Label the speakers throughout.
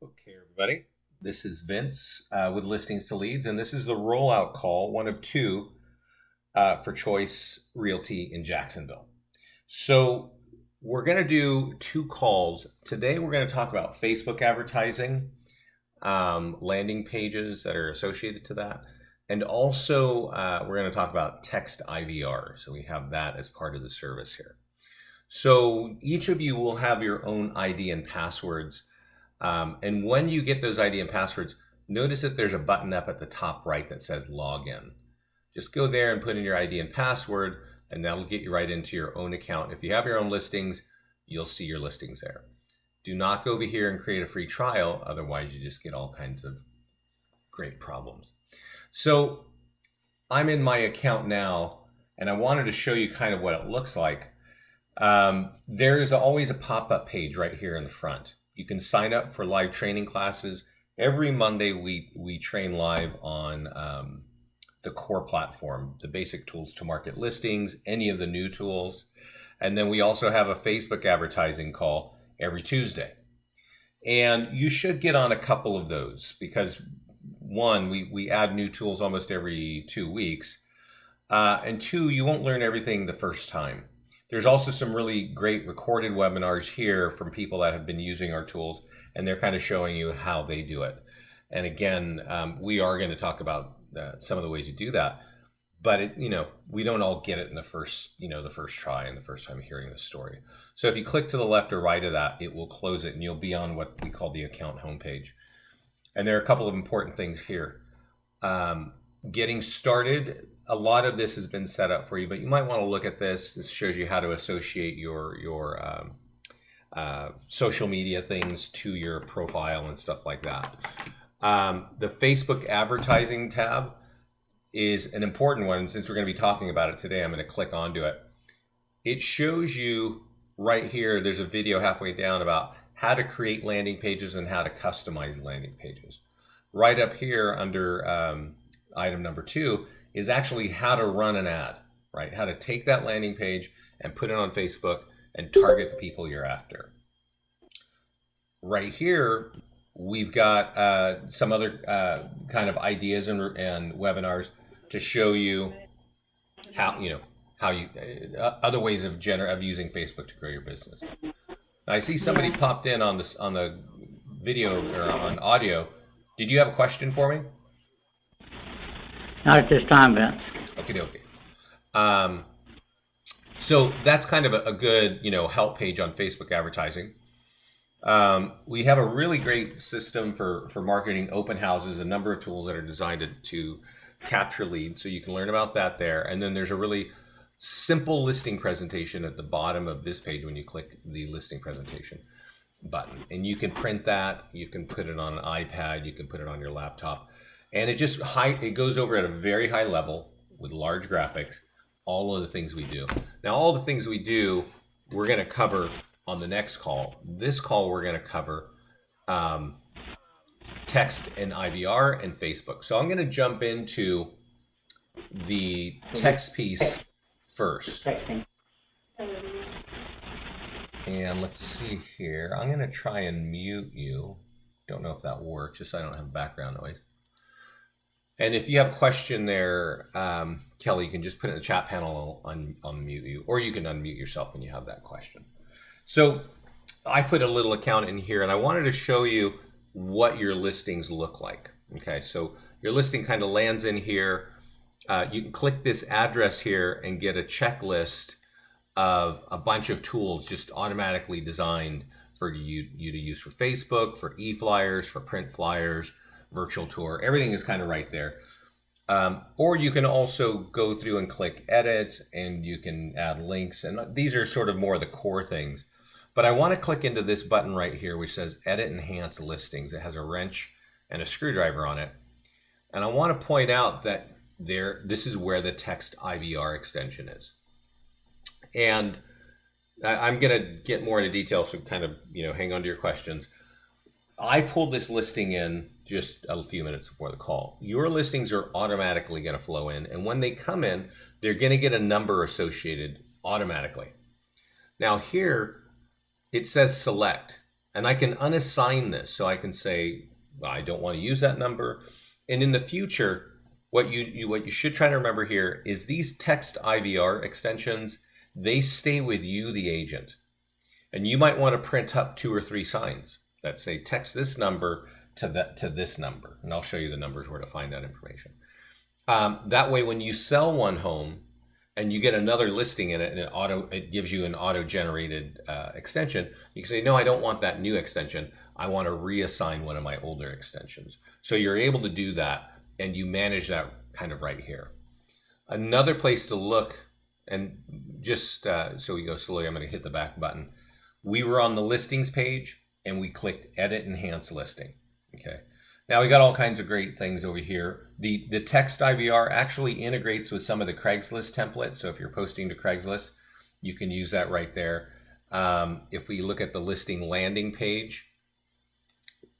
Speaker 1: Okay, everybody. This is Vince with Listings to Leads, and this is the rollout call, one of two for Choice Realty in Jacksonville. So, we're going to do two calls. Today, we're going to talk about Facebook advertising, landing pages that are associated to that, and also we're going to talk about text IVR. So, we have that as part of the service here. So, each of you will have your own ID and passwords and when you get those ID and passwords, notice that there's a button up at the top right that says login. Just go there and put in your ID and password, and that'll get you right into your own account. If you have your own listings, you'll see your listings there. Do not go over here and create a free trial, otherwise you just get all kinds of great problems. So I'm in my account now, and I wanted to show you kind of what it looks like. There's always a pop-up page right here in the front. You can sign up for live training classes. Every Monday, we train live on the core platform, the basic tools to market listings, any of the new tools. And then we also have a Facebook advertising call every Tuesday. And you should get on a couple of those because one, we add new tools almost every 2 weeks. And two, you won't learn everything the first time. There's also some really great recorded webinars here from people that have been using our tools, and they're kind of showing you how they do it. And again, we are going to talk about some of the ways you do that, but we don't all get it in the first try and the first time hearing the story. So if you click to the left or right of that, it will close it, and you'll be on what we call the account homepage. And there are a couple of important things here. Getting started. A lot of this has been set up for you, but you might want to look at this. This shows you how to associate your social media things to your profile and stuff like that. The Facebook advertising tab is an important one. Since we're going to be talking about it today, I'm going to click onto it. It shows you right here, there's a video halfway down about how to create landing pages and how to customize landing pages. Right up here under item number 2 is actually how to run an ad, right? How to take that landing page and put it on Facebook and target the people you're after. Right here, we've got some other kind of ideas and webinars to show you how you other ways of using Facebook to grow your business. Now, I see somebody popped in on the video or on audio. Did you have a question for me?
Speaker 2: Not at this time, Vince.
Speaker 1: Okay. So that's kind of a good, help page on Facebook advertising. We have a really great system for marketing open houses, a number of tools that are designed to capture leads. So you can learn about that there. And then there's a really simple listing presentation at the bottom of this page when you click the listing presentation button. And you can print that, you can put it on an iPad, you can put it on your laptop. And it goes over at a very high level with large graphics, all of the things we do. Now, all the things we do, we're going to cover on the next call. This call, we're going to cover text and IVR and Facebook. So I'm going to jump into the text piece first. And let's see here. I'm going to try and mute you. Don't know if that works, just so I don't have background noise. And if you have a question there, Kelly, you can just put it in the chat panel, unmute you, or you can unmute yourself when you have that question. So I put a little account in here, and I wanted to show you what your listings look like. Okay, so your listing kind of lands in here. You can click this address here and get a checklist of a bunch of tools just automatically designed for you to use for Facebook, for e-flyers, for print flyers, virtual tour. Everything is kind of right there. Or you can also go through and click edit, and you can add links. And these are sort of more the core things. But I want to click into this button right here, which says Edit Enhance Listings. It has a wrench and a screwdriver on it. And I want to point out that this is where the text IVR extension is. And I'm going to get more into detail, so kind of, hang on to your questions. I pulled this listing in just a few minutes before the call. Your listings are automatically going to flow in, and when they come in, they're going to get a number associated automatically. Now here, it says select. And I can unassign this. So I can say, well, I don't want to use that number. And in the future, what you should try to remember here is these text IVR extensions, they stay with you, the agent. And you might want to print up 2 or 3 signs that say text this number to this number. And I'll show you the numbers where to find that information. That way, when you sell one home and you get another listing in it, and it gives you an auto-generated extension, you can say, no, I don't want that new extension. I want to reassign one of my older extensions. So you're able to do that, and you manage that kind of right here. Another place to look, and just so we go slowly, I'm going to hit the back button. We were on the listings page, and we clicked Edit Enhance Listing. Okay. Now we got all kinds of great things over here. The text IVR actually integrates with some of the Craigslist templates. So if you're posting to Craigslist, you can use that right there. If we look at the listing landing page,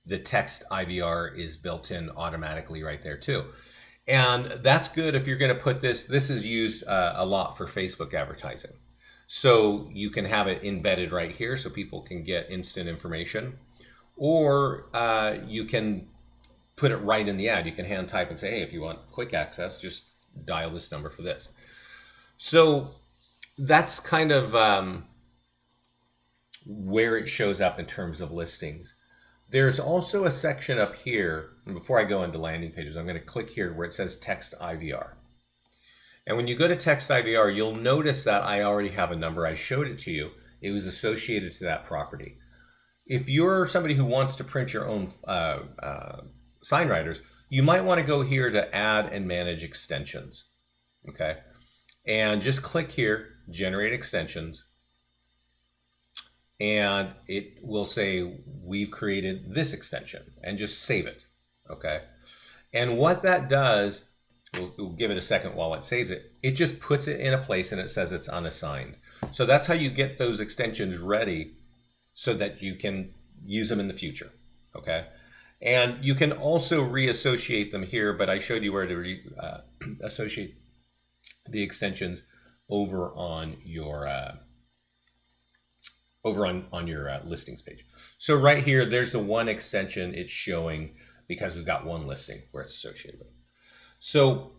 Speaker 1: the text IVR is built in automatically right there too. And that's good if you're going to put this. This is used a lot for Facebook advertising. So you can have it embedded right here so people can get instant information. Or you can put it right in the ad. You can hand type and say, hey, if you want quick access, just dial this number for this. So that's kind of where it shows up in terms of listings. There's also a section up here, and before I go into landing pages, I'm going to click here where it says text IVR. And when you go to text IVR, you'll notice that I already have a number. I showed it to you. It was associated to that property. If you're somebody who wants to print your own sign writers, you might want to go here to add and manage extensions. Okay. And just click here, generate extensions. And it will say, we've created this extension, and just save it. Okay. And what that does, we'll give it a second while it saves it. It just puts it in a place and it says it's unassigned. So that's how you get those extensions ready so that you can use them in the future. Okay. And you can also reassociate them here, but I showed you where to associate the extensions over on your listings page. So right here, there's the one extension it's showing because we've got one listing where it's associated with. So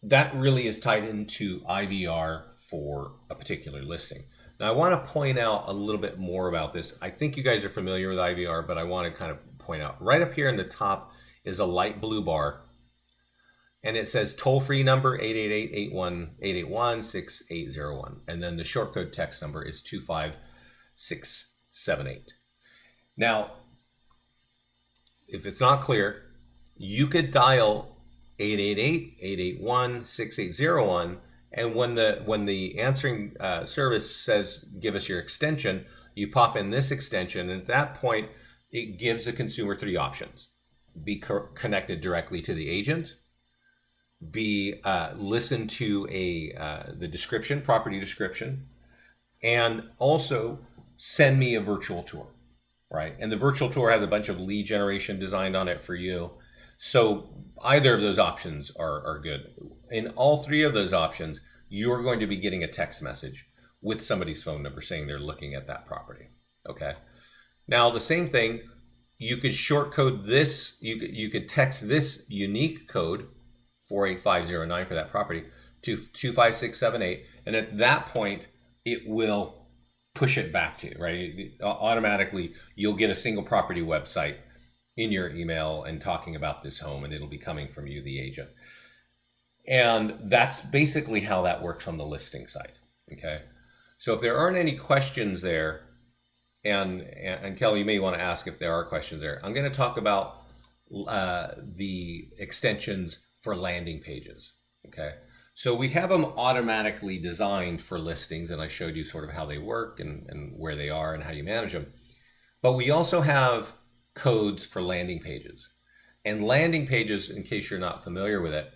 Speaker 1: that really is tied into IVR for a particular listing. Now I want to point out a little bit more about this. I think you guys are familiar with IVR, but I want to kind of point out right up here in the top is a light blue bar, and it says toll-free number 888-881-6801, and then the short code text number is 25678. Now, if it's not clear, you could dial 888-881-6801, and when the answering service says give us your extension, you pop in this extension, and at that point it gives the consumer 3 options: be connected directly to the agent, be listen to the description, property description, and also send me a virtual tour, right? And the virtual tour has a bunch of lead generation designed on it for you. So either of those options are good. In all 3 of those options, you're going to be getting a text message with somebody's phone number saying they're looking at that property. Okay. Now the same thing, you could short code this. You could text this unique code 48509 for that property to 25678, and at that point it will push it back to you, right? Automatically, you'll get a single property website in your email and talking about this home, and it'll be coming from you, the agent. And that's basically how that works on the listing side. Okay. So if there aren't any questions there, and Kelly, you may want to ask if there are questions there. I'm going to talk about the extensions for landing pages. Okay. So we have them automatically designed for listings, and I showed you sort of how they work and where they are and how you manage them. But we also have codes for landing pages. And landing pages, in case you're not familiar with it,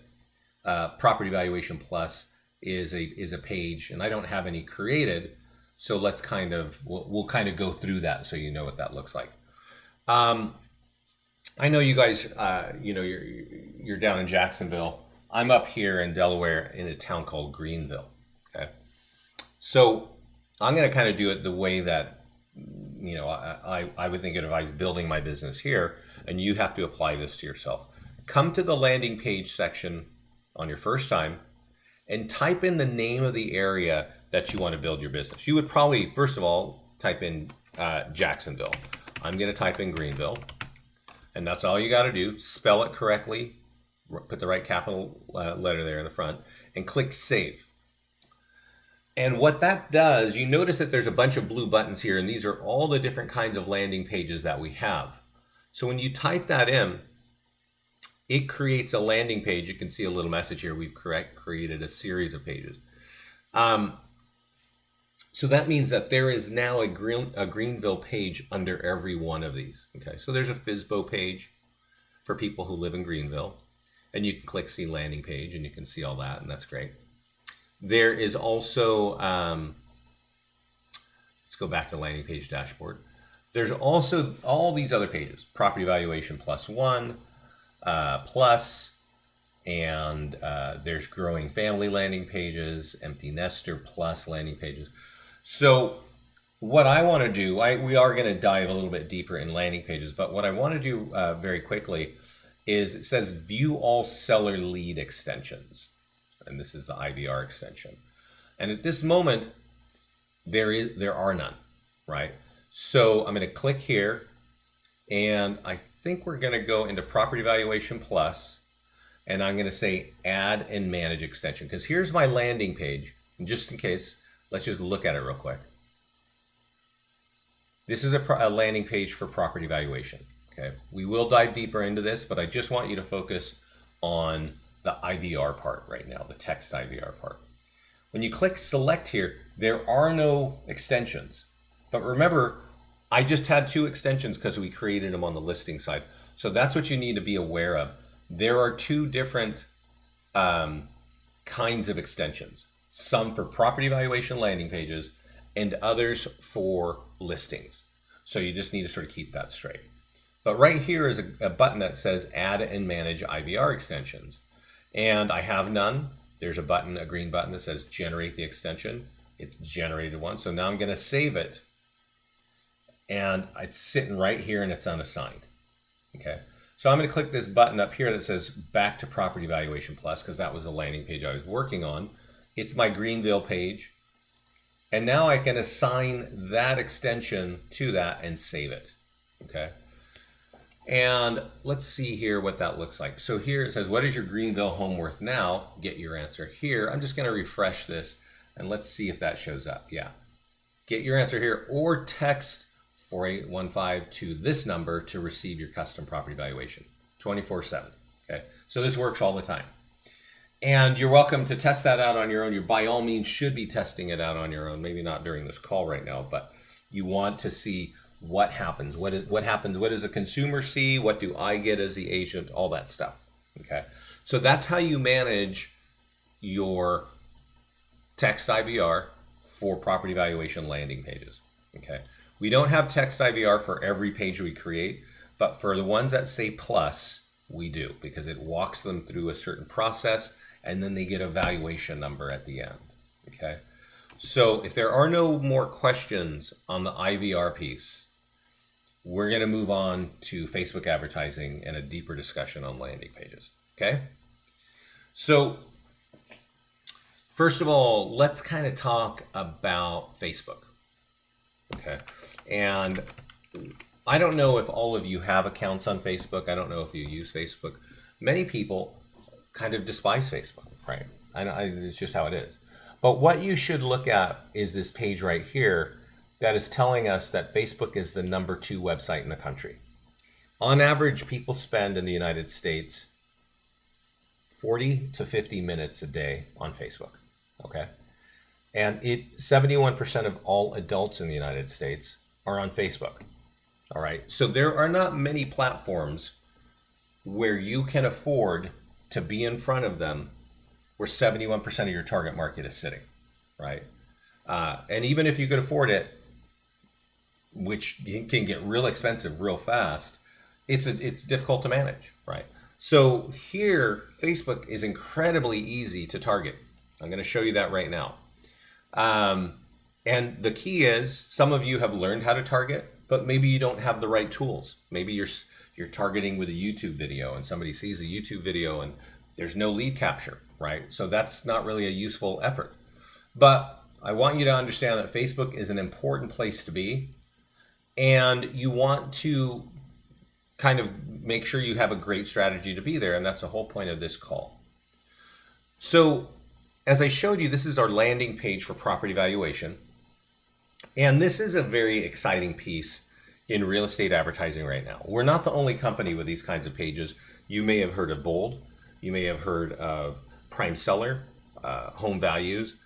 Speaker 1: Property Valuation Plus is a page, and I don't have any created. So let's we'll kind of go through that so you know what that looks like. I know you guys, you're down in Jacksonville. I'm up here in Delaware in a town called Greenville. Okay, so I'm going to kind of do it the way that I would think of advise building my business here, and you have to apply this to yourself. Come to the landing page section on your first time and type in the name of the area that you want to build your business. You would probably, first of all, type in Jacksonville. I'm going to type in Greenville, and that's all you got to do. Spell it correctly, put the right capital letter there in the front, and click Save. And what that does, you notice that there's a bunch of blue buttons here, and these are all the different kinds of landing pages that we have. So when you type that in, it creates a landing page. You can see a little message here. We've created a series of pages. So that means that there is now a Greenville page under every one of these. Okay, so there's a FSBO page for people who live in Greenville, and you can click See Landing Page, and you can see all that, and that's great. There is also, let's go back to landing page dashboard. There's also all these other pages, property valuation +1, plus, and there's growing family landing pages, empty nester plus landing pages. So what I want to do, we are going to dive a little bit deeper in landing pages, but what I want to do very quickly is it says view all seller lead extensions. And this is the IVR extension. And at this moment, there are none, right? So I'm going to click here, and I think we're going to go into Property Valuation Plus, and I'm going to say Add and Manage Extension, because here's my landing page. And just in case, let's just look at it real quick. This is a landing page for property valuation. Okay, we will dive deeper into this, but I just want you to focus on the IVR part right now, the text IVR part. When you click select here, there are no extensions. But remember, I just had 2 extensions because we created them on the listing side. So that's what you need to be aware of. There are 2 different kinds of extensions. Some for property valuation landing pages and others for listings. So you just need to sort of keep that straight. But right here is a button that says Add and Manage IVR Extensions. And I have none. There's a button, a green button that says generate the extension. It generated one. So now I'm going to save it. And it's sitting right here and it's unassigned. Okay. So I'm going to click this button up here that says back to Property Valuation Plus, because that was the landing page I was working on. It's my Greenville page. And now I can assign that extension to that and save it. Okay. And let's see here what that looks like. So here it says, what is your Greenville home worth now? Get your answer here. I'm just going to refresh this and let's see if that shows up. Yeah. Get your answer here, or text 4815 to this number to receive your custom property valuation 24/7. Okay. So this works all the time. And you're welcome to test that out on your own. You by all means should be testing it out on your own. Maybe not during this call right now, but you want to see what happens. What happens? What does the consumer see? What do I get as the agent? All that stuff. Okay. So that's how you manage your text IVR for property valuation landing pages. Okay. We don't have text IVR for every page we create, but for the ones that say plus, we do, because it walks them through a certain process and then they get a valuation number at the end. Okay. So if there are no more questions on the IVR piece, we're going to move on to Facebook advertising and a deeper discussion on landing pages. Okay. So first of all, let's kind of talk about Facebook. Okay. And I don't know if all of you have accounts on Facebook. I don't know if you use Facebook. Many people kind of despise Facebook, right? It's just how it is. But what you should look at is this page right here that is telling us that Facebook is the #2 website in the country. On average, people spend in the United States 40 to 50 minutes a day on Facebook, okay? And 71% of all adults in the United States are on Facebook, all right? So there are not many platforms where you can afford to be in front of them where 71% of your target market is sitting, right? And even if you could afford it, which can get real expensive real fast, it's difficult to manage, right? So here, Facebook is incredibly easy to target. I'm going to show you that right now. And the key is, some of you have learned how to target, but maybe you don't have the right tools. Maybe you're targeting with a YouTube video and somebody sees a YouTube video and there's no lead capture, right? So that's not really a useful effort. But I want you to understand that Facebook is an important place to be, and you want to kind of make sure you have a great strategy to be there, and that's the whole point of this call. So as I showed you, this is our landing page for property valuation. And this is a very exciting piece in real estate advertising right now. We're not the only company with these kinds of pages. You may have heard of Bold. You may have heard of Prime Seller, Home Values,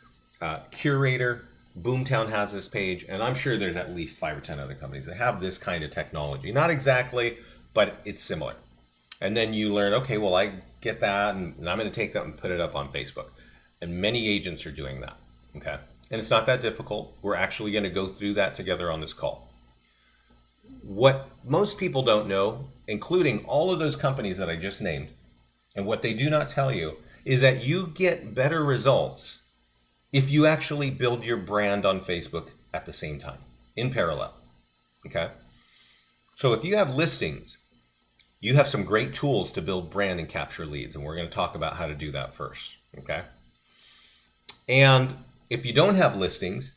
Speaker 1: Curator. Boomtown has this page, and I'm sure there's at least 5 or 10 other companies that have this kind of technology. Not exactly, but it's similar. And then you learn, okay, well, I get that, and I'm going to take that and put it up on Facebook. And many agents are doing that, okay? And it's not that difficult. We're actually going to go through that together on this call. What most people don't know, including all of those companies that I just named, and what they do not tell you, is that you get better results if you actually build your brand on Facebook at the same time, in parallel, okay? So if you have listings, you have some great tools to build brand and capture leads, and we're going to talk about how to do that first, okay? And if you don't have listings,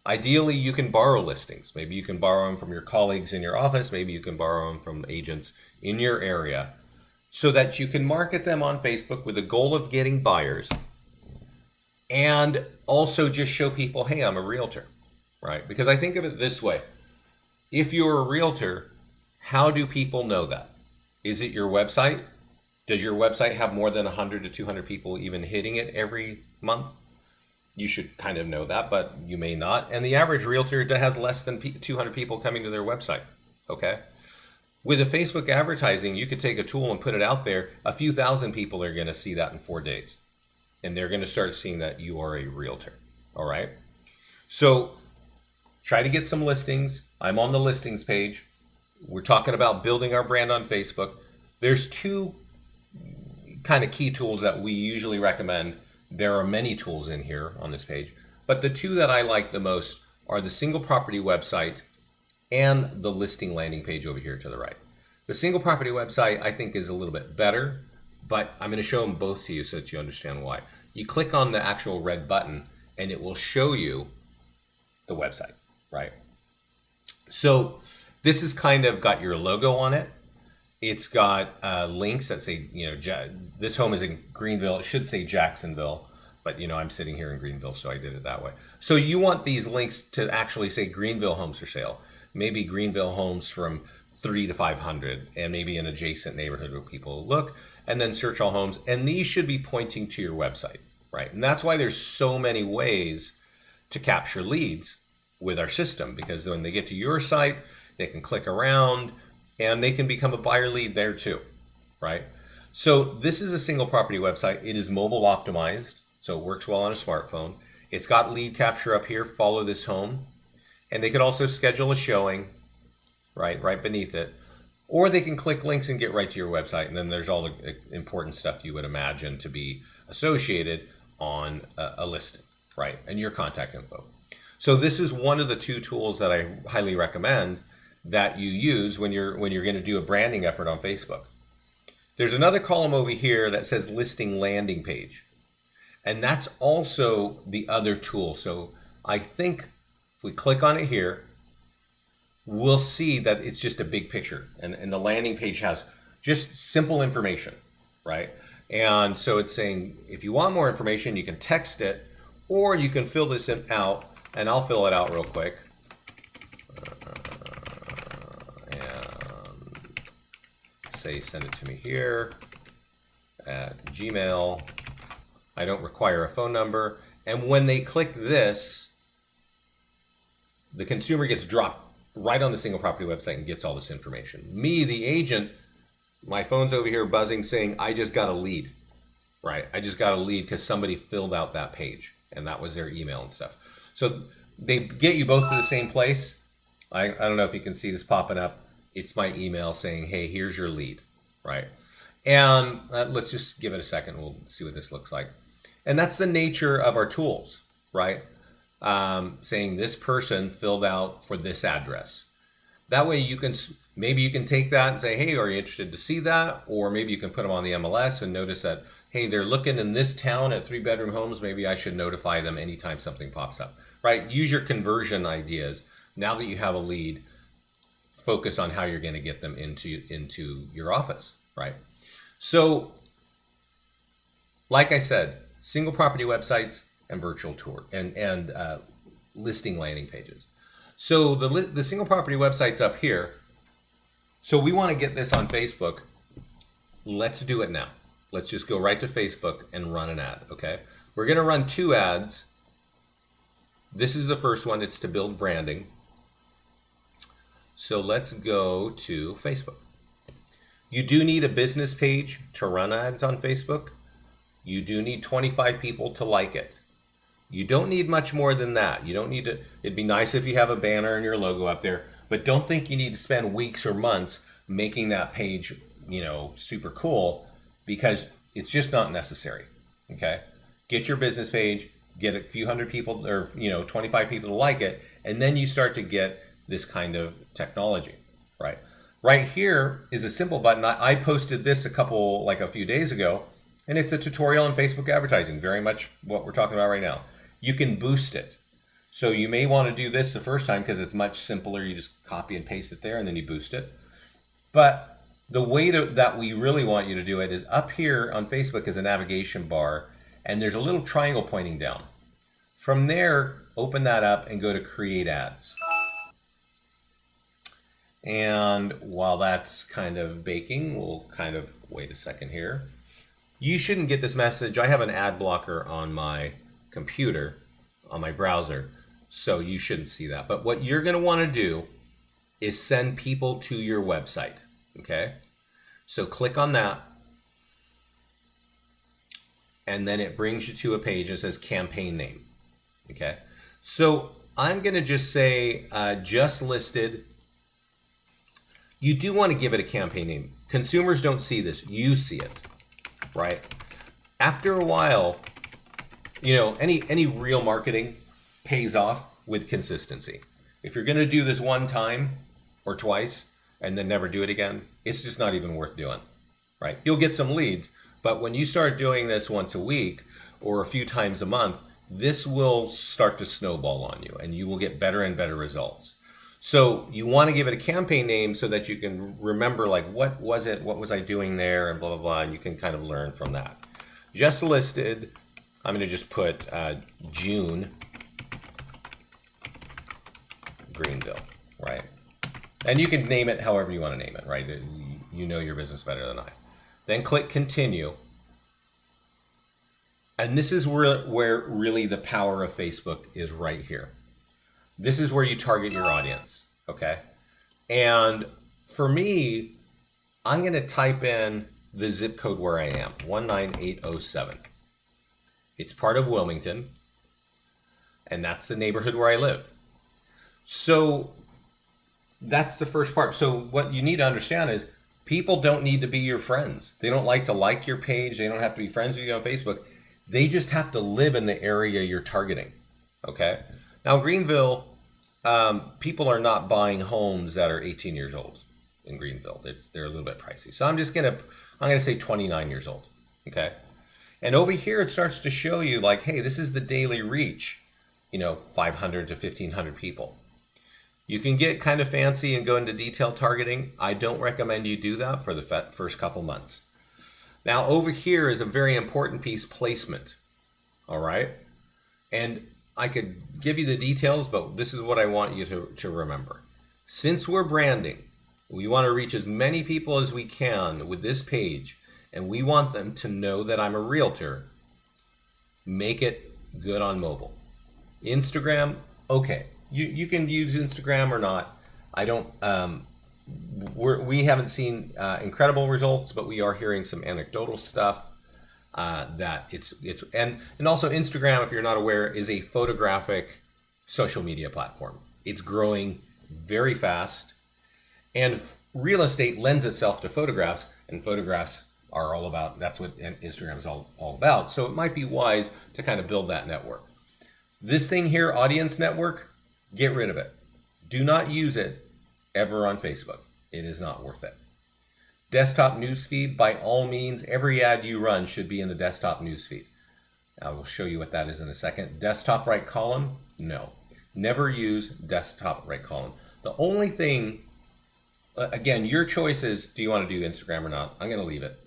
Speaker 1: ideally you can borrow listings. Maybe you can borrow them from your colleagues in your office, maybe you can borrow them from agents in your area, so that you can market them on Facebook with the goal of getting buyers, and also just show people, hey, I'm a realtor, right? Because I think of it this way. If you're a realtor, how do people know that? Is it your website? Does your website have more than 100 to 200 people even hitting it every month? You should kind of know that, but you may not. And the average realtor has less than 200 people coming to their website, okay? With a Facebook advertising, you could take a tool and put it out there. A few thousand people are going to see that in 4 days. And they're going to start seeing that you are a realtor, all right? So try to get some listings. I'm on the listings page. We're talking about building our brand on Facebook. There's 2 kind of key tools that we usually recommend. There are many tools in here on this page, but the 2 that I like the most are the single property website and the listing landing page over here to the right. The single property website I think is a little bit better, but I'm going to show them both to you so that you understand why. You click on the actual red button and it will show you the website, right? So this has kind of got your logo on it. It's got links that say, this home is in Greenville. It should say Jacksonville, but I'm sitting here in Greenville, so I did it that way. So you want these links to actually say Greenville homes for sale, maybe Greenville homes from 3 to 500, and maybe an adjacent neighborhood where people look, and then search all homes. And these should be pointing to your website, right? And that's why there's so many ways to capture leads with our system, because when they get to your site, they can click around and they can become a buyer lead there too, right? So this is a single property website. It is mobile optimized, so it works well on a smartphone. It's got lead capture up here, follow this home. And they could also schedule a showing right beneath it. Or they can click links and get right to your website. And then there's all the important stuff you would imagine to be associated on a listing, right? And your contact info. So this is one of the 2 tools that I highly recommend that you use when you're going to do a branding effort on Facebook. There's another column over here that says listing landing page. And that's also the other tool. So I think if we click on it here, we'll see that it's just a big picture. And the landing page has just simple information, right? And so it's saying, if you want more information, you can text it, or you can fill this out, and I'll fill it out real quick. And say, send it to me here at Gmail. I don't require a phone number. And when they click this, the consumer gets dropped right on the single property website and gets all this information. Me, the agent, my phone's over here buzzing saying, I just got a lead, right? I just got a lead because somebody filled out that page and that was their email and stuff. So they get you both to the same place. I don't know if you can see this popping up. It's my email saying, hey, here's your lead, right? And let's just give it a second. We'll see what this looks like. And that's the nature of our tools, right? Saying this person filled out for this address. That way you can, maybe you can take that and say, hey, are you interested to see that? Or maybe you can put them on the MLS and notice that, hey, they're looking in this town at 3-bedroom homes. Maybe I should notify them anytime something pops up, right? Use your conversion ideas. Now that you have a lead, focus on how you're going to get them into your office, right? So, like I said, single property websites and virtual tour and listing landing pages. So the single property website's up here. So we want to get this on Facebook. Let's do it now. Let's just go right to Facebook and run an ad, okay? We're going to run 2 ads. This is the first one. It's to build branding. So let's go to Facebook. You do need a business page to run ads on Facebook. You do need 25 people to like it. You don't need much more than that. You don't need to, it'd be nice if you have a banner and your logo up there, but don't think you need to spend weeks or months making that page, super cool, because it's just not necessary, okay? Get your business page, get a few hundred people or, 25 people to like it, and then you start to get this kind of technology, right? Right here is a simple button. I posted this a few days ago, and it's a tutorial on Facebook advertising, very much what we're talking about right now. You can boost it. So you may want to do this the first time because it's much simpler. You just copy and paste it there and then you boost it. But the way that we really want you to do it is up here on Facebook is a navigation bar, and there's a little triangle pointing down. From there, open that up and go to Create Ads. And while that's kind of baking, we'll kind of wait a second here. You shouldn't get this message. I have an ad blocker on my computer, on my browser, so you shouldn't see that. But what you're going to want to do is send people to your website, okay? So click on that, and then it brings you to a page that says campaign name, okay? So I'm going to just say just listed. You do want to give it a campaign name. Consumers don't see this. You see it, right? After a while, any real marketing pays off with consistency. If you're going to do this one time or twice and then never do it again, it's just not even worth doing, right? You'll get some leads, but when you start doing this once a week or a few times a month, this will start to snowball on you and you will get better and better results. So you want to give it a campaign name so that you can remember, like, what was it? What was I doing there? And blah, blah, blah. And you can kind of learn from that. Just listed. I'm going to just put June Greenville, right? And you can name it however you want to name it, right? You know your business better than I. Then click continue. And this is where really the power of Facebook is right here. This is where you target your audience, okay? And for me, I'm going to type in the zip code where I am, 19807. It's part of Wilmington, and that's the neighborhood where I live. So that's the first part. So what you need to understand is people don't need to be your friends. They don't like your page. They don't have to be friends with you on Facebook. They just have to live in the area you're targeting, okay? Now, Greenville, people are not buying homes that are 18 years old in Greenville. They're a little bit pricey. So I'm gonna say 29 years old, okay? And over here, it starts to show you like, hey, this is the daily reach, 500 to 1,500 people. You can get kind of fancy and go into detailed targeting. I don't recommend you do that for the first couple months. Now, over here is a very important piece, placement, all right? And I could give you the details, but this is what I want you to remember. Since we're branding, we want to reach as many people as we can with this page, and we want them to know that I'm a realtor. Make it good on mobile. Instagram, okay. You can use Instagram or not. I don't, we haven't seen incredible results, but we are hearing some anecdotal stuff. That and also Instagram, if you're not aware, is a photographic social media platform. It's growing very fast, and real estate lends itself to photographs, and photographs are all about, that's what Instagram is all about. So it might be wise to kind of build that network. This thing here, audience network, get rid of it. Do not use it ever on Facebook. It is not worth it. Desktop newsfeed, by all means, every ad you run should be in the desktop newsfeed. I will show you what that is in a second. Desktop right column, no. Never use desktop right column. The only thing, again, your choice is, do you want to do Instagram or not? I'm going to leave it.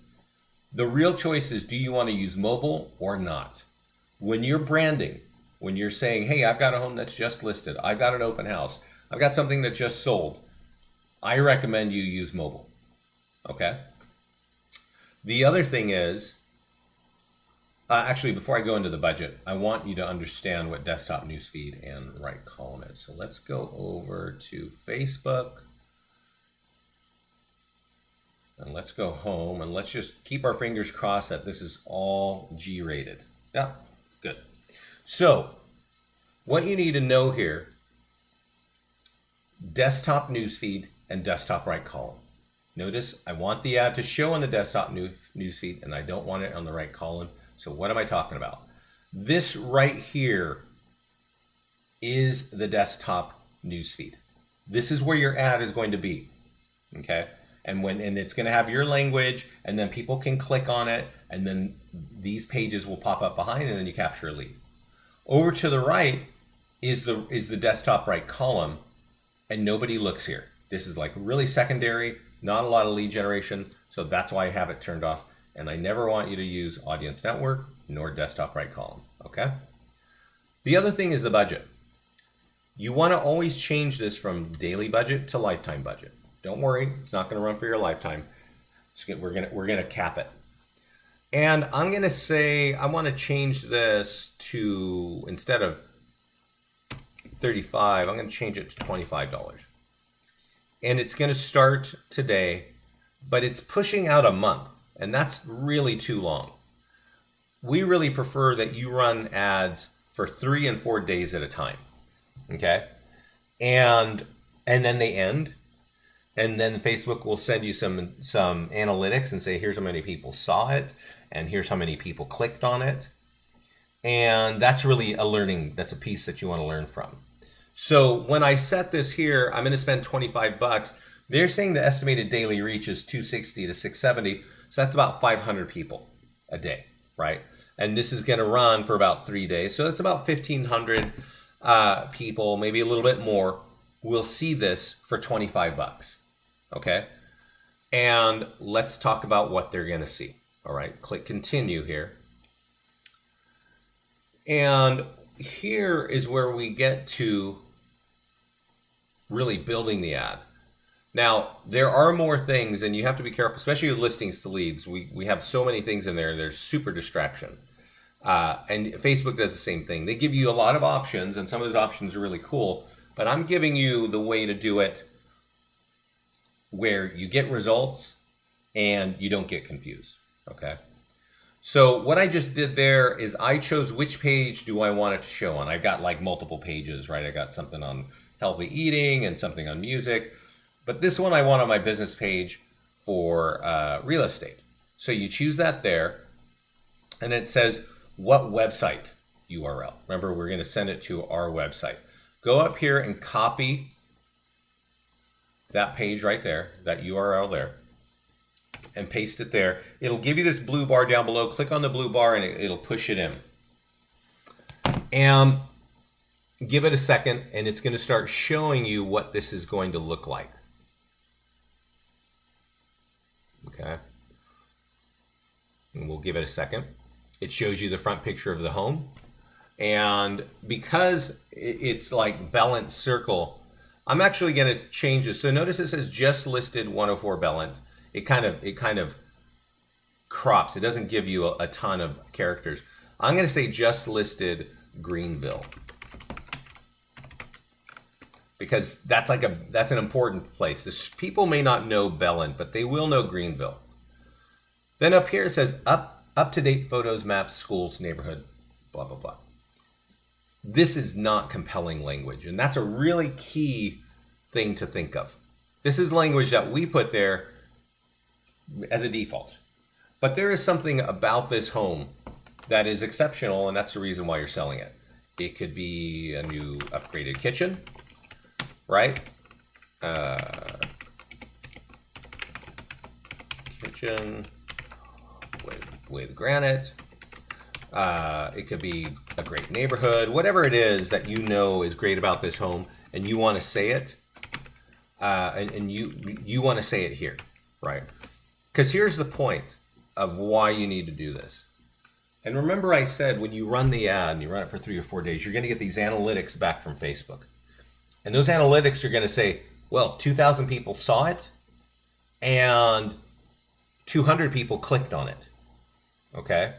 Speaker 1: The real choice is, do you want to use mobile or not? When you're branding, when you're saying, hey, I've got a home that's just listed, I've got an open house, I've got something that just sold, I recommend you use mobile. Okay? The other thing is, actually, before I go into the budget, I want you to understand what desktop newsfeed and right column is. So let's go over to Facebook. And let's go home and let's just keep our fingers crossed that this is all G-rated. Yeah, good. So what you need to know here, desktop newsfeed and desktop right column. Notice I want the ad to show on the desktop newsfeed and I don't want it on the right column. So what am I talking about? This right here is the desktop newsfeed. This is where your ad is going to be, okay? And it's going to have your language, and then people can click on it, and then these pages will pop up behind, and then you capture a lead. Over to the right is the desktop right column, and nobody looks here. This is like really secondary, not a lot of lead generation, so that's why I have it turned off. And I never want you to use audience network nor desktop right column, okay? The other thing is the budget. You want to always change this from daily budget to lifetime budget. Don't worry, it's not going to run for your lifetime. We're gonna cap it. And I'm going to say I want to change this to, instead of $35, I'm going to change it to $25. And it's going to start today, but it's pushing out a month, and that's really too long. We really prefer that you run ads for 3 and 4 days at a time, okay? And then they end. And then Facebook will send you some analytics and say, here's how many people saw it, and here's how many people clicked on it. And that's really that's a piece that you want to learn from. So when I set this here, I'm going to spend $25. They're saying the estimated daily reach is 260 to 670. So that's about 500 people a day, right? And this is going to run for about 3 days. So that's about 1,500 people, maybe a little bit more, will see this for $25. Okay, and let's talk about what they're going to see. All right, click continue here. And here is where we get to really building the ad. Now, there are more things, and you have to be careful, especially with listings to leads. We have so many things in there, there's super distraction. And Facebook does the same thing. They give you a lot of options, and some of those options are really cool, but I'm giving you the way to do it where you get results and you don't get confused, okay? So what I just did there is I chose which page do I want it to show on. I've got like multiple pages, right? I got something on healthy eating and something on music, but this one I want on my business page for real estate. So you choose that there, and it says what website URL. Remember, we're gonna send it to our website. Go up here and copy that page right there, that URL there, and paste it there. It'll give you this blue bar down below. Click on the blue bar and it'll push it in. And give it a second and it's going to start showing you what this is going to look like. Okay. And we'll give it a second. It shows you the front picture of the home. And because it's like Bellant Circle, I'm actually going to change this. So notice it says just listed 104 Bellant. It kind of crops. It doesn't give you a ton of characters. I'm going to say just listed Greenville, because that's an important place. People may not know Bellant, but they will know Greenville. Then up here it says up to date photos, maps, schools, neighborhood, blah blah blah. This is not compelling language, and that's a really key thing to think of. This is language that we put there as a default. But there is something about this home that is exceptional, and that's the reason why you're selling it. It could be a new upgraded kitchen, right? kitchen with granite. It could be a great neighborhood, whatever it is that you know is great about this home, and you want to say it, and you want to say it here, right? Because here's the point of why you need to do this. And remember, I said when you run the ad and you run it for 3 or 4 days, you're going to get these analytics back from Facebook, and those analytics are going to say, well, 2,000 people saw it, and 200 people clicked on it. Okay.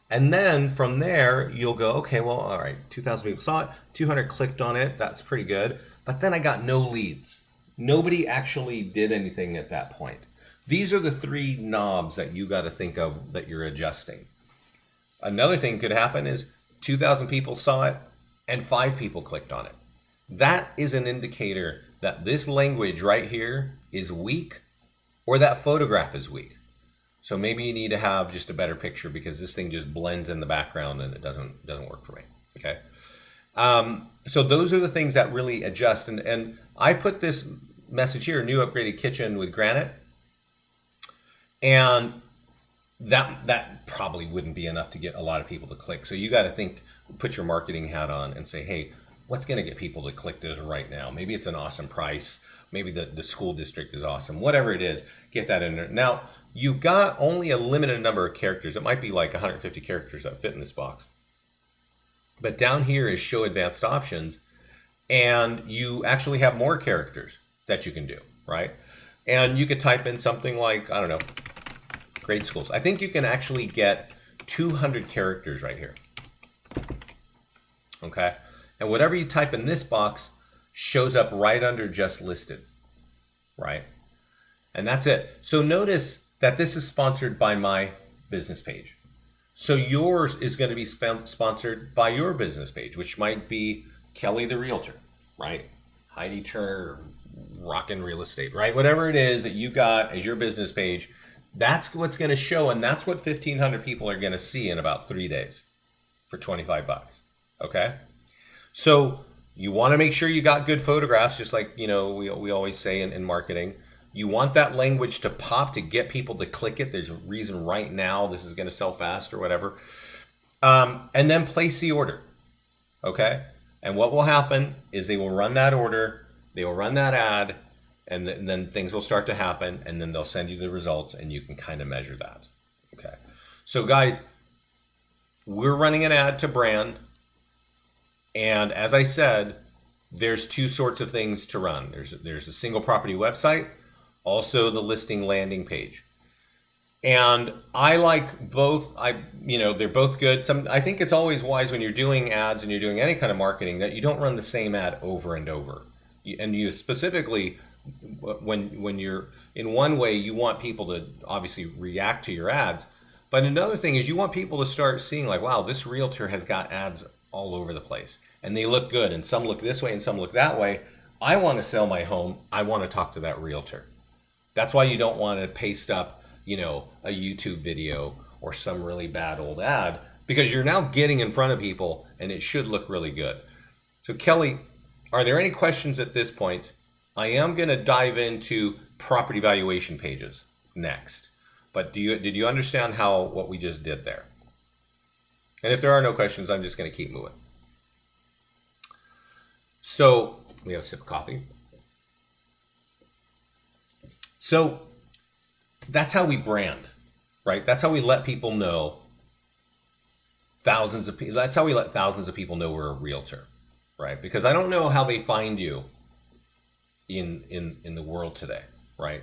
Speaker 1: And then from there, you'll go, okay, well, all right, 2,000 people saw it, 200 clicked on it. That's pretty good. But then I got no leads. Nobody actually did anything at that point. These are the 3 knobs that you got to think of that you're adjusting. Another thing could happen is 2,000 people saw it and 5 people clicked on it. That is an indicator that this language right here is weak, or that photograph is weak. So maybe you need to have just a better picture, because this thing just blends in the background and it doesn't work for me. Okay. So those are the things that really adjust. And I put this message here, new upgraded kitchen with granite. And that probably wouldn't be enough to get a lot of people to click. So you got to think, put your marketing hat on and say, hey, what's going to get people to click this right now? Maybe it's an awesome price. Maybe the school district is awesome. Whatever it is, get that in there. Now, you've got only a limited number of characters. It might be like 150 characters that fit in this box. But down here is show advanced options, and you actually have more characters that you can do, right? And you could type in something like, I don't know, grade schools. I think you can actually get 200 characters right here. Okay? And whatever you type in this box shows up right under just listed, right? And that's it. So notice that this is sponsored by my business page. So yours is going to be sponsored by your business page, which might be Kelly the Realtor, right? Heidi Turner, Rockin' Real Estate, right? Whatever it is that you got as your business page, that's what's going to show, and that's what 1,500 people are going to see in about 3 days for 25 bucks, okay? So you want to make sure you got good photographs, just like, you know, we always say in marketing. You want that language to pop to get people to click it. There's a reason right now this is going to sell fast or whatever. And then place the order, okay? And what will happen is they will run that order, they will run that ad, and then things will start to happen, and then they'll send you the results, and you can kind of measure that, okay? So guys, we're running an ad to brand, and as I said, there's 2 sorts of things to run. There's a single property website, also the listing landing page. And I like both. They're both good. I think it's always wise when you're doing ads and you're doing any kind of marketing that you don't run the same ad over and over. And you specifically, when you're in one way, you want people to obviously react to your ads. But another thing is you want people to start seeing like, wow, this realtor has got ads all over the place and they look good. And some look this way and some look that way. I want to sell my home. I want to talk to that realtor. That's why you don't want to paste up, a YouTube video or some really bad old ad, because you're now getting in front of people and it should look really good. So Kelly, are there any questions at this point? I am going to dive into property valuation pages next. But did you understand what we just did there? And if there are no questions, I'm just going to keep moving. So we have a sip of coffee. So that's how we brand, right? That's how we let people know that's how we let thousands of people know we're a realtor, right? Because I don't know how they find you in the world today, right?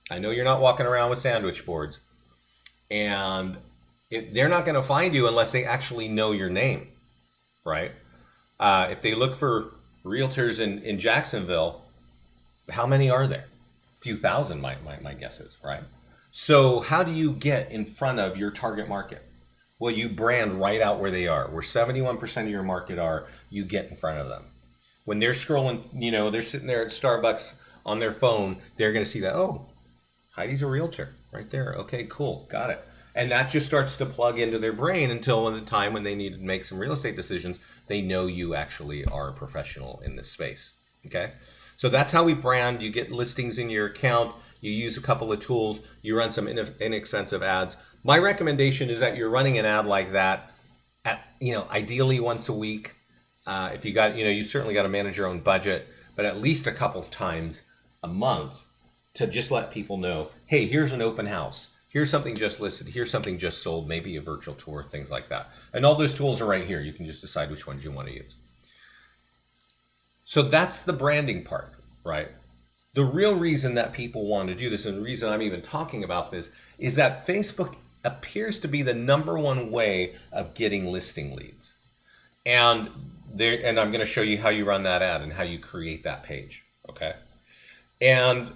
Speaker 1: I know you're not walking around with sandwich boards, and they're not going to find you unless they actually know your name, right? If they look for realtors in Jacksonville, how many are there? Few thousand, my guess is, right? So how do you get in front of your target market? Well, you brand right out where they are. Where 71% of your market are, you get in front of them. When they're scrolling, they're sitting there at Starbucks on their phone, they're going to see that, oh, Heidi's a realtor right there. Okay, cool, got it. And that just starts to plug into their brain until the time when they need to make some real estate decisions, they know you actually are a professional in this space, okay? So that's how we brand. You get listings in your account. You use a couple of tools. You run some inexpensive ads. My recommendation is that you're running an ad like that at, ideally once a week. If you got, you certainly got to manage your own budget, but at least a couple of times a month to just let people know, hey, here's an open house. Here's something just listed. Here's something just sold, maybe a virtual tour, things like that. And all those tools are right here. You can just decide which ones you want to use. So that's the branding part, right? The real reason that people want to do this, and the reason I'm even talking about this, is that Facebook appears to be the #1 way of getting listing leads. And I'm going to show you how you run that ad and how you create that page, okay? And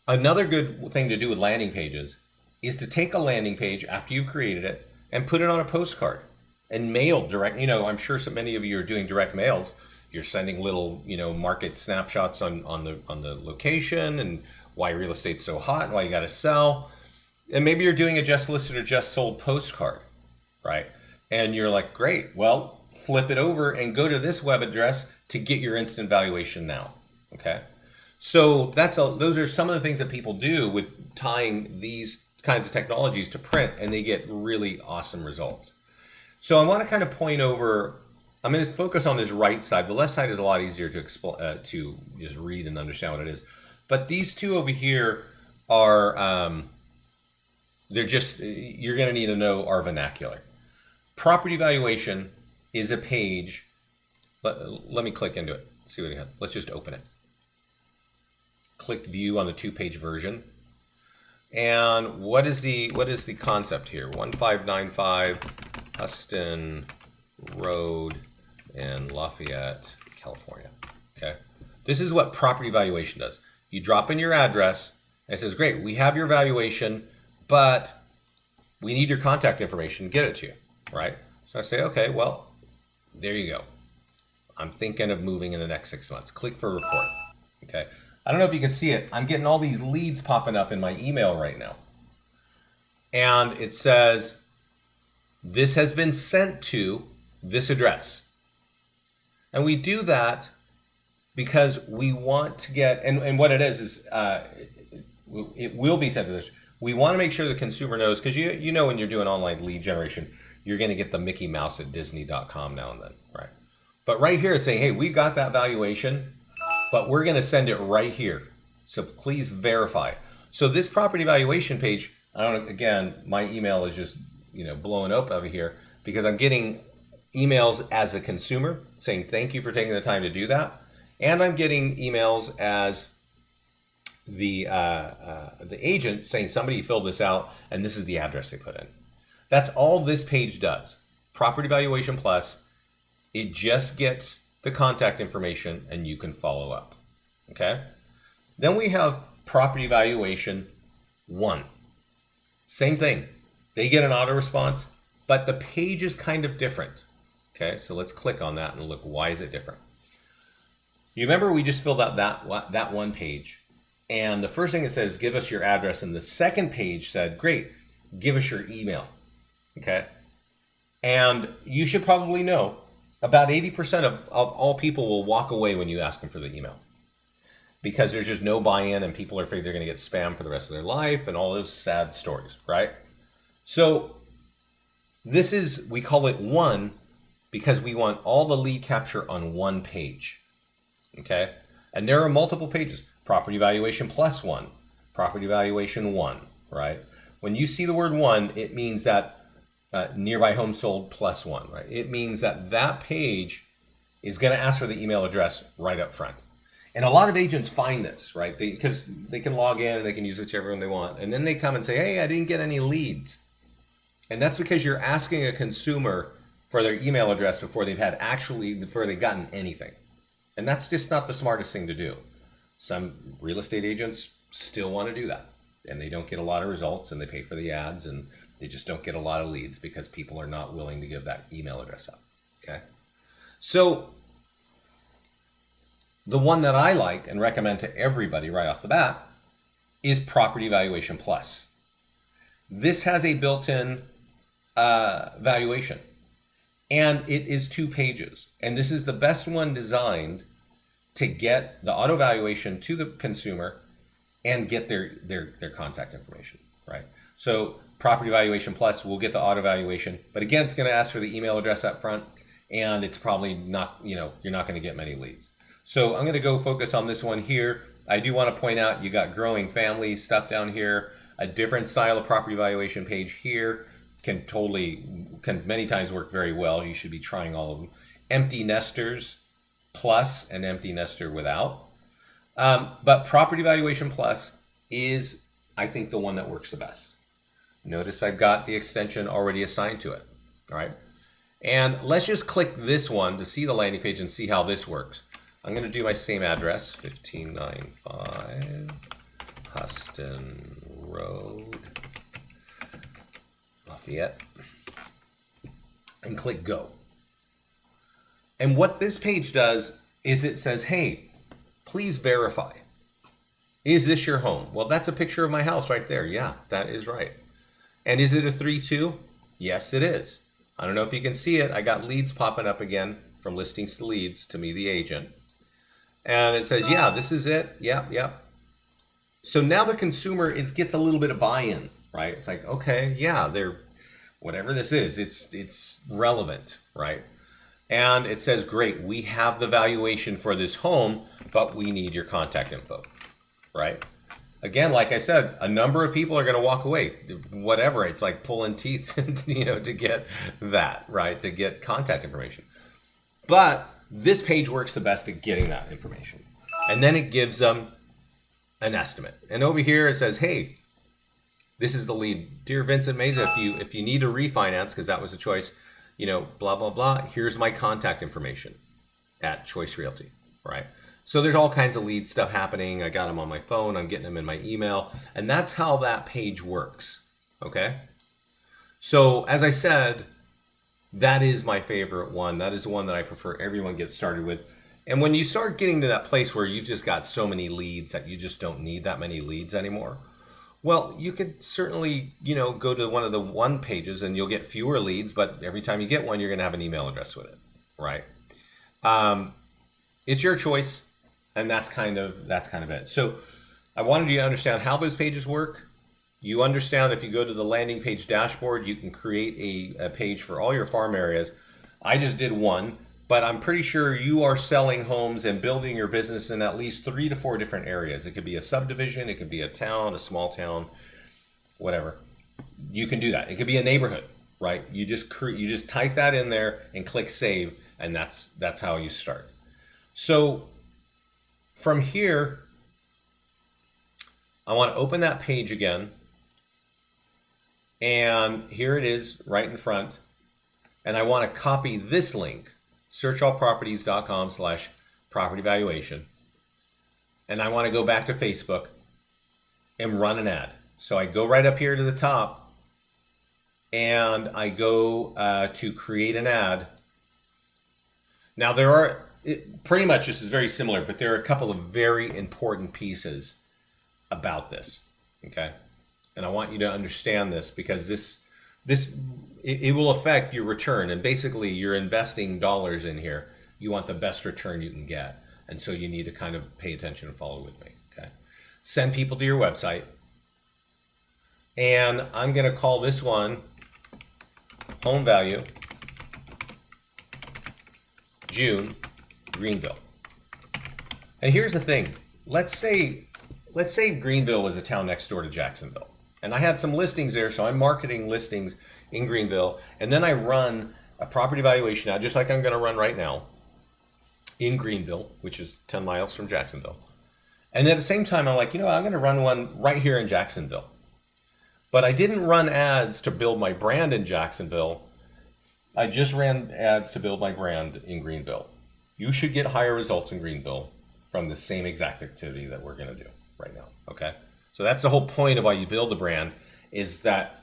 Speaker 1: another good thing to do with landing pages is to take a landing page after you've created it and put it on a postcard and mail direct. I'm sure so many of you are doing direct mails. You're sending little, market snapshots on the location and why real estate's so hot and why you got to sell. And maybe you're doing a just listed or just sold postcard, right? And you're like, great, well, flip it over and go to this web address to get your instant valuation now, okay? So those are some of the things that people do with tying these kinds of technologies to print, and they get really awesome results. So I want to kind of point over. I'm going to focus on this right side. The left side is a lot easier to just read and understand what it is. But these two over here are, you're going to need to know our vernacular. Property valuation is a page. Let me click into it. See what we have. Let's just open it. Click view on the 2-page version. And what is the concept here? 1595 Huston Road in Lafayette, California. Okay. This is what property valuation does. You drop in your address and it says, great, we have your valuation, but we need your contact information to get it to you, right? So I say, okay, well, there you go. I'm thinking of moving in the next 6 months. Click for report. Okay. I don't know if you can see it. I'm getting all these leads popping up in my email right now. And it says, this has been sent to this address. And we do that because we want to get, and what it is it will be sent to this. We want to make sure the consumer knows, because you know when you're doing online lead generation, you're going to get the Mickey Mouse at Disney.com now and then, right? But right here it's saying, hey, we got that valuation, but we're going to send it right here. So please verify. So this property valuation page, again, my email is just, blowing up over here because I'm getting emails as a consumer saying, thank you for taking the time to do that. And I'm getting emails as the agent saying, somebody filled this out and this is the address they put in. That's all this page does. Property valuation plus, it just gets the contact information and you can follow up. Okay. Then we have property valuation 1. Same thing. They get an auto response, but the page is kind of different. Okay. So let's click on that and look, why is it different? You remember we just filled out that one page, and the first thing it says, give us your address. And the second page said, great, give us your email. Okay. And you should probably know about 80% of all people will walk away when you ask them for the email, because there's just no buy-in and people are afraid they're going to get spammed for the rest of their life and all those sad stories, right? So we call it 1 because we want all the lead capture on one page, okay? And there are multiple pages, property valuation plus 1, property valuation 1, right? When you see the word 1, it means that nearby home sold plus 1, right? It means that page is going to ask for the email address right up front. And a lot of agents find this, right? Because they can log in and they can use whichever one they want. And then they come and say, hey, I didn't get any leads. And that's because you're asking a consumer for their email address before they've gotten anything. And that's just not the smartest thing to do. Some real estate agents still want to do that. And they don't get a lot of results, and they pay for the ads, and they just don't get a lot of leads because people are not willing to give that email address up, okay? So the one that I like and recommend to everybody right off the bat is Property Valuation Plus. This has a built-in valuation, and it is 2 pages. And this is the best one designed to get the auto valuation to the consumer and get their contact information, right? So Property Valuation Plus will get the auto valuation, but again, it's going to ask for the email address up front, and it's probably not, you're not going to get many leads. So I'm going to go focus on this one here. I do want to point out you got growing family stuff down here, a different style of property valuation page here can many times work very well. You should be trying all of them. Empty nesters plus and empty nester without. But Property Valuation Plus is, I think, the one that works the best. Notice I've got the extension already assigned to it. All right. And let's just click this one to see the landing page and see how this works. I'm going to do my same address, 1595 Huston Road, Lafayette, and click go. And what this page does is it says, hey, please verify. Is this your home? Well, that's a picture of my house right there. Yeah, that is right. And is it a 3-2? Yes, it is. I don't know if you can see it. I got leads popping up again from listings to leads to me, the agent. And it says, yeah, this is it. Yep, yep. So now the consumer gets a little bit of buy-in, right? It's like, okay, yeah, whatever this is, it's relevant, right? And it says, great, we have the valuation for this home, but we need your contact info, right? Again, like I said, a number of people are going to walk away, whatever. It's like pulling teeth, to get that, right? To get contact information. But this page works the best at getting that information. And then it gives them an estimate. And over here it says, hey, this is the lead. Dear Vincent Meza, if you need to refinance, because that was a choice, blah, blah, blah, here's my contact information at Choice Realty, right? So there's all kinds of lead stuff happening. I got them on my phone. I'm getting them in my email. And that's how that page works, okay? So as I said, that is my favorite one. That is the one that I prefer everyone get started with. And when you start getting to that place where you've just got so many leads that you just don't need that many leads anymore, well, you could certainly, go to one of the one pages and you'll get fewer leads, but every time you get one, you're going to have an email address with it, right? It's your choice, and that's kind of it. So I wanted you to understand how those pages work. You understand if you go to the landing page dashboard, you can create a page for all your farm areas. I just did one, but I'm pretty sure you are selling homes and building your business in at least 3 to 4 different areas. It could be a subdivision, it could be a town, a small town, whatever. You can do that. It could be a neighborhood, right? You just type that in there and click save, and that's how you start. So from here, I want to open that page again. And here it is right in front. And I want to copy this link, searchallproperties.com/property valuation. And I want to go back to Facebook and run an ad. So I go right up here to the top and I go to create an ad. Now pretty much this is very similar, but there are a couple of very important pieces about this, okay? And I want you to understand this because it will affect your return. And basically you're investing dollars in here. You want the best return you can get. And so you need to kind of pay attention and follow with me, okay? Send people to your website. And I'm gonna call this one Home Value June Greenville. And here's the thing. Let's say Greenville was a town next door to Jacksonville. And I had some listings there, so I'm marketing listings in Greenville. And then I run a property valuation ad, just like I'm going to run right now, in Greenville, which is 10 miles from Jacksonville. And at the same time, I'm like, I'm going to run one right here in Jacksonville. But I didn't run ads to build my brand in Jacksonville. I just ran ads to build my brand in Greenville. You should get higher results in Greenville from the same exact activity that we're going to do right now, okay? So that's the whole point of why you build the brand, is that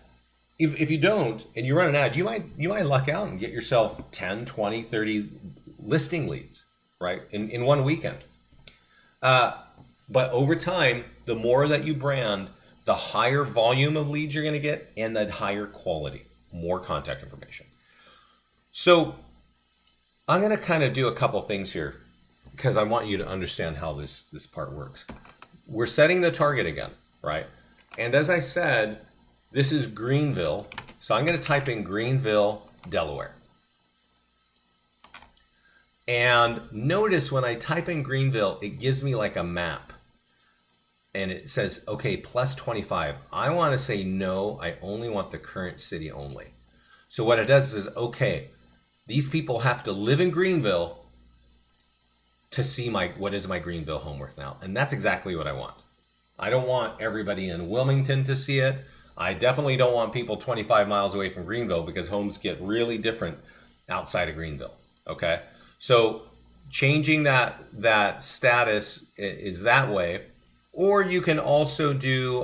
Speaker 1: if you don't and you run an ad, you might luck out and get yourself 10, 20, 30 listing leads, right? In one weekend. But over time, the more that you brand, the higher volume of leads you're going to get and the higher quality, more contact information. So I'm going to kind of do a couple things here. because I want you to understand how this part works. We're setting the target again, right? And as I said, this is Greenville. So I'm going to type in Greenville, Delaware. And notice when I type in Greenville, it gives me like a map. And it says, okay, plus 25. I want to say no, I only want the current city only. So what it does is, okay, these people have to live in Greenville to see what is my Greenville home worth now. And that's exactly what I want. I don't want everybody in Wilmington to see it. I definitely don't want people 25 miles away from Greenville, because homes get really different outside of Greenville. Okay, so changing that status is that way. Or you can also do,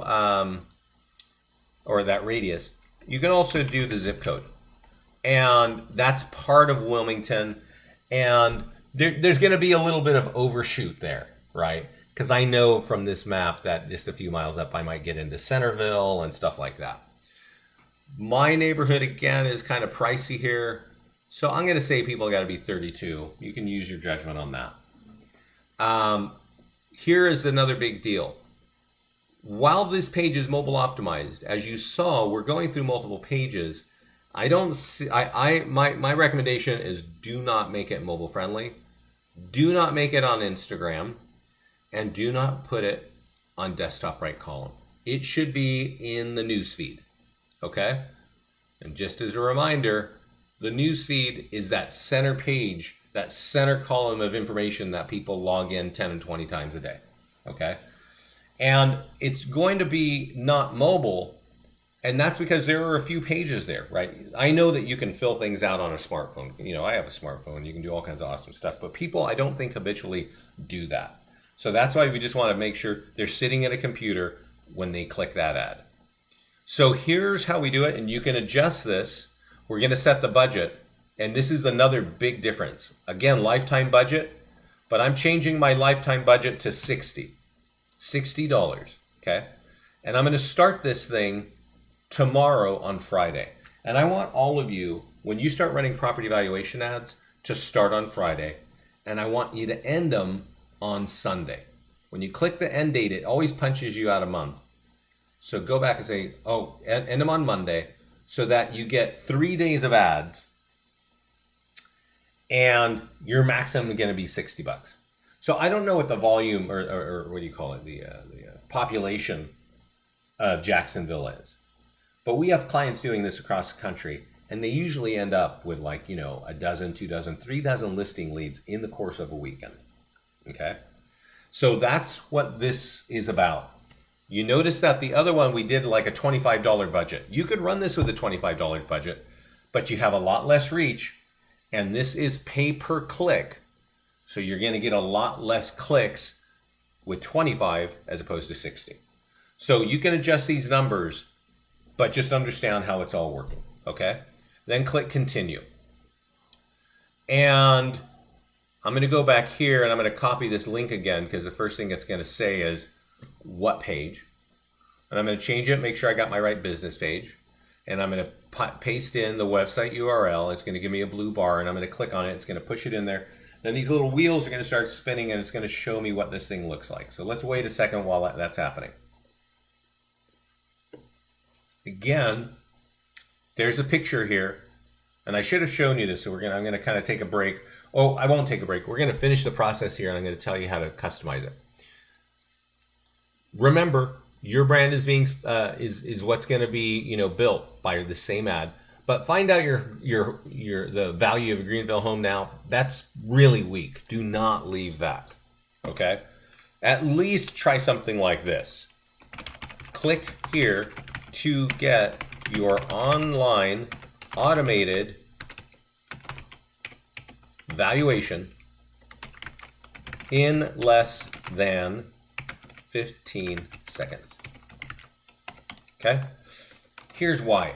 Speaker 1: or that radius, you can also do the zip code. And that's part of Wilmington. And there's going to be a little bit of overshoot there, right? Because I know from this map that just a few miles up, I might get into Centerville and stuff like that. My neighborhood, again, is kind of pricey here. So I'm going to say people got to be 32. You can use your judgment on that. Here is another big deal. While this page is mobile optimized, as you saw, we're going through multiple pages. I don't see, my recommendation is do not make it mobile friendly. Do not make it on Instagram, and do not put it on desktop right column. It should be in the newsfeed, okay? And just as a reminder, the newsfeed is that center page, that center column of information that people log in 10 and 20 times a day, okay? And it's going to be not mobile, and that's because there are a few pages there, right? I know that you can fill things out on a smartphone. You know, I have a smartphone. You can do all kinds of awesome stuff, but people, I don't think, habitually do that. So that's why we just want to make sure they're sitting at a computer when they click that ad. So here's how we do it, and you can adjust this. We're going to set the budget, and this is another big difference. Again, lifetime budget, but I'm changing my lifetime budget to $60, okay? And I'm going to start this thing tomorrow on Friday. And I want all of you, when you start running property valuation ads, to start on Friday, and I want you to end them on Sunday. When you click the end date, it always punches you out a month. So go back and say, oh, end them on Monday, so that you get 3 days of ads, and your maximum is going to be $60. So I don't know what the volume, or what do you call it, the population of Jacksonville is. But we have clients doing this across the country, and they usually end up with, like, you know, a dozen, 2 dozen, 3 dozen listing leads in the course of a weekend. Okay? So that's what this is about. You notice that the other one, we did like a $25 budget. You could run this with a $25 budget, but you have a lot less reach, and this is pay per click. So you're going to get a lot less clicks with 25 as opposed to 60. So you can adjust these numbers, but just understand how it's all working, okay? Then click continue. And I'm going to go back here, and I'm going to copy this link again, because the first thing it's going to say is what page. And I'm going to change it, make sure I got my right business page. And I'm going to paste in the website URL. It's going to give me a blue bar, and I'm going to click on it. It's going to push it in there. Then these little wheels are going to start spinning, and it's going to show me what this thing looks like. So let's wait a second while that's happening. Again, there's a picture here, and I should have shown you this, so I'm going to kind of take a break. Oh, I won't take a break. We're going to finish the process here, and I'm going to tell you how to customize it. Remember, your brand is being is what's going to be, you know, built by the same ad. But find out the value of a Greenville home now. That's really weak. Do not leave that. Okay? At least try something like this. Click here to get your online automated valuation in less than 15 seconds. Okay? Here's why.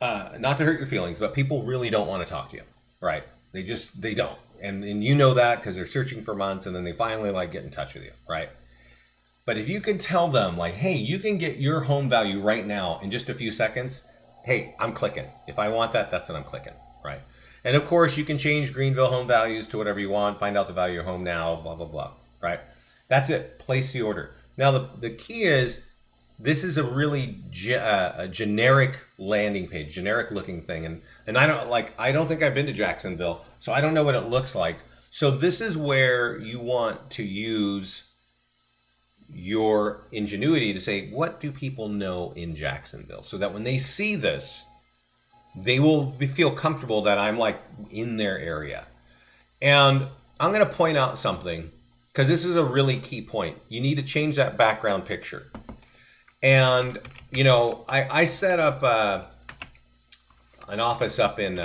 Speaker 1: Not to hurt your feelings, but people really don't want to talk to you, right? They don't. And you know that because they're searching for months, and then they finally like get in touch with you, right? But if you can tell them, like, hey, you can get your home value right now in just a few seconds, hey, I'm clicking. If I want that, that's what I'm clicking, right? And of course, you can change Greenville home values to whatever you want, find out the value of your home now, blah, blah, blah, right? That's it. Place the order. Now, the key is this is a really a generic landing page, generic looking thing. And I don't think I've been to Jacksonville, so I don't know what it looks like. So this is where you want to use your ingenuity to say, what do people know in Jacksonville? So that when they see this, they will feel comfortable that I'm like in their area. And I'm going to point out something because this is a really key point. You need to change that background picture. And, you know, I set up an office up in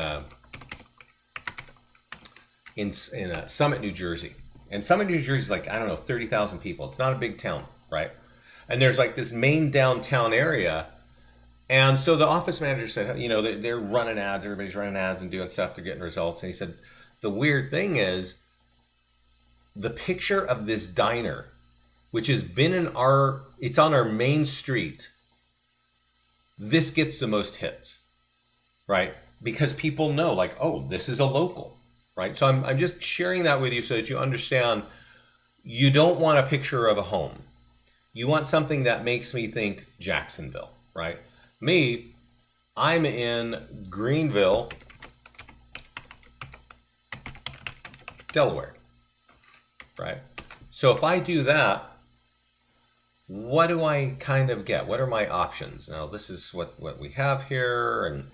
Speaker 1: Summit, New Jersey. And Summit, New Jersey is like, I don't know, 30,000 people. It's not a big town, right? And there's like this main downtown area. And so the office manager said, you know, they're running ads. Everybody's running ads and doing stuff to getting results. And he said, the weird thing is the picture of this diner, which has been it's on our main street. This gets the most hits, right? Because people know like, oh, this is a local. Right? So I'm just sharing that with you so that you understand you don't want a picture of a home. You want something that makes me think Jacksonville, right? Me, I'm in Greenville, Delaware, right? So if I do that, what do I kind of get? What are my options? Now, this is what we have here, and